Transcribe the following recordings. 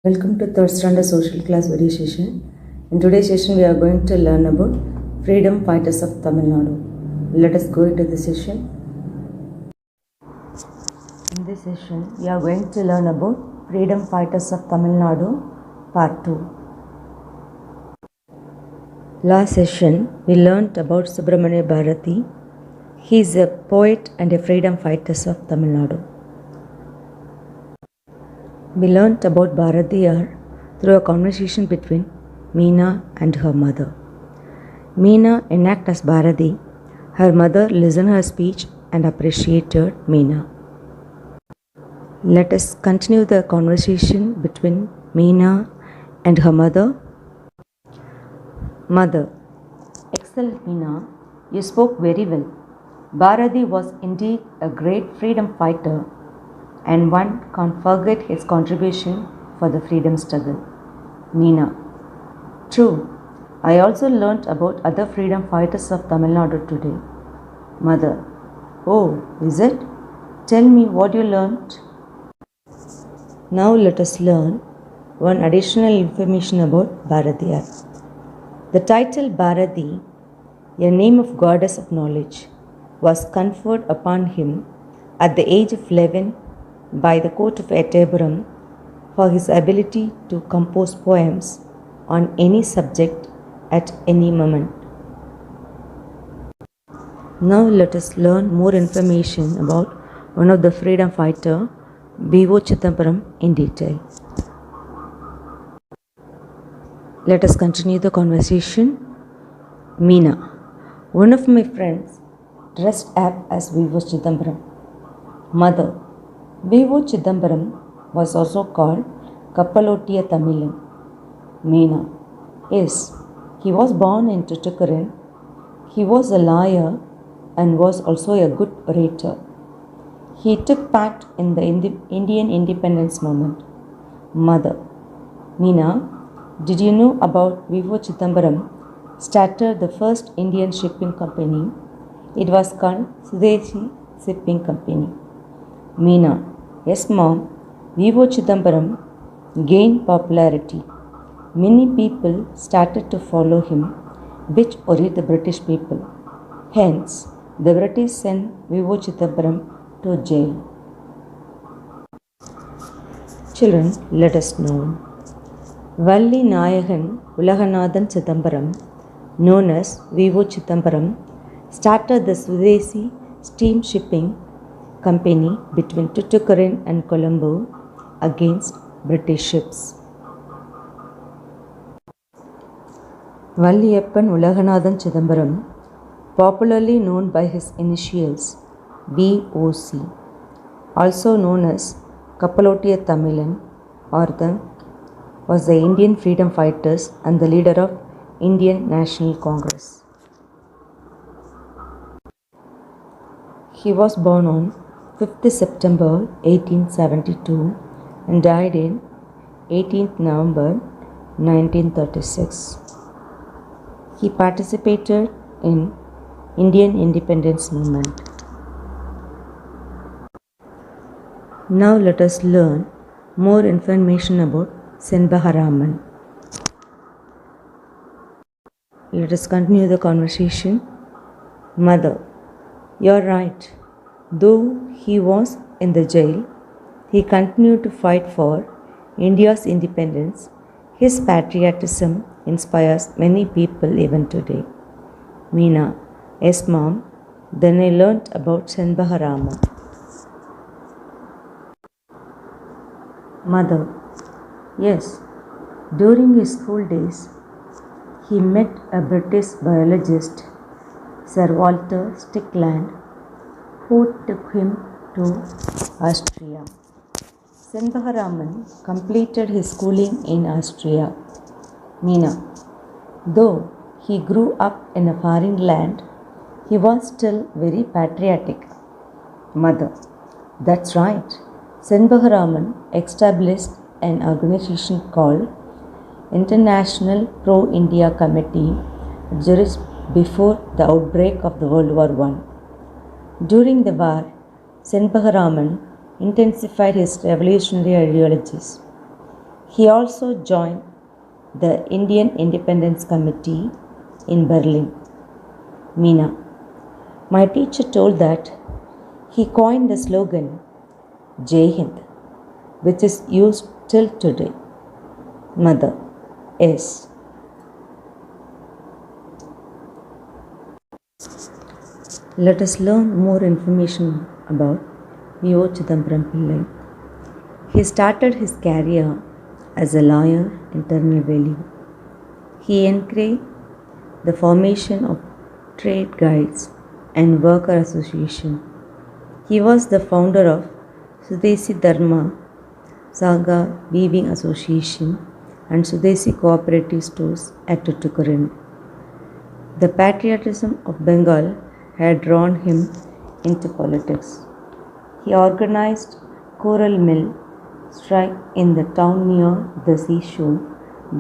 Welcome to third standard social class video session. In today's session, we are going to learn about freedom fighters of Tamil Nadu. Let us go into the session. In this session, we are going to learn about freedom fighters of Tamil Nadu, part 2. Last session, we learned about Subramania Bharati. He is a poet and a freedom fighter of Tamil Nadu. We learnt about Bharatiyar through a conversation between Meena and her mother. Meena enacted as Bharati. Her mother listened to her speech and appreciated Meena. Let us continue the conversation between Meena and her mother. Mother: Excellent Meena, you spoke very well. Bharati was indeed a great freedom fighter, and one can't forget his contribution for the freedom struggle. Meena: True. I also learnt about other freedom fighters of Tamil Nadu today. Mother: Oh, is it? Tell me what you learnt. Now let us learn one additional information about Bharatiyar. The title Bharati, a name of goddess of knowledge, was conferred upon him at the age of 11 by the court of Ettapuram for his ability to compose poems on any subject at any moment. Now let us learn more information about one of the freedom fighter, B.O. Chidambaram, in detail. Let us continue the conversation. Meena: One of my friends dressed up as V.O. Chidambaram. Mother: V.O. Chidambaram was also called Kappalottiya Tamilan. Meena: Yes, he was born in Tuticorin. He was a lawyer and was also a good orator. He took part in the Indian independence movement. Mother: Meena, did you know about V.O. Chidambaram started the first Indian shipping company? It was called Swadeshi Shipping Company. Meena: Yes, Mom. V.O. Chidambaram gained popularity. Many people started to follow him, which worried the British people. Hence, the British sent V.O. Chidambaram to jail. Children, let us know. Valli Nayagan Ulaganathan Chidambaram, known as V.O. Chidambaram, started the Swadeshi Steam Shipping Company between Tuticorin and Colombo against British ships. Valliyappan Ulaganathan Chidambaram, popularly known by his initials VOC, also known as Kappalottiya Tamilan, was the Indian freedom fighters and the leader of Indian National Congress. He was born on 5th September 1872 and died in 18th November 1936. He participated in Indian independence movement. Now let us learn more information about Senbagaraman. Let us continue the conversation. Mother: You're right. Though he was in the jail, he continued to fight for India's independence. His patriotism inspires many people even today. Meena: Yes, Mom. Then I learnt about Senbagaraman. Mother: Yes. During his school days, he met a British biologist, Sir Walter Strickland, who took him to Austria. Senbagaraman completed his schooling in Austria. Meena: Though he grew up in a foreign land, he was still very patriotic. Mother: That's right. Senbagaraman established an organization called International Pro-India Committee just before the outbreak of the World War I. During the war, Senbagaraman intensified his revolutionary ideologies. He also joined the Indian Independence Committee in Berlin. Meena. My teacher told that he coined the slogan Jai Hind, which is used till today. Mother. Yes. Let us learn more information about V.O. Chidambaram Pillai. He started his career as a lawyer in Tirunelveli. He encouraged the formation of trade guides and worker association. He was the founder of Sudesi Dharma Saga Weaving Association and Sudesi Cooperative Stores at Tuticorin. The patriotism of Bengal had drawn him into politics. He organized coral mill strike in the town near the seashore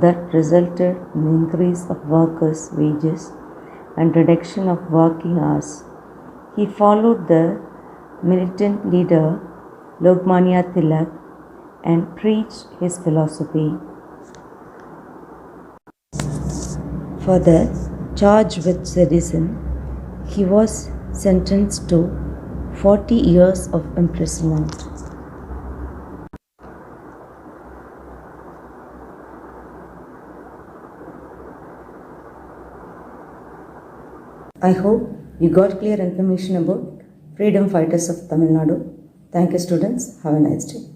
that resulted in the increase of workers' wages and reduction of working hours. He followed the militant leader Lokmanya Tilak and preached his philosophy. For the charge with sedition, he was sentenced to 40 years of imprisonment. I hope you got clear information about freedom fighters of Tamil Nadu. Thank you, students. Have a nice day.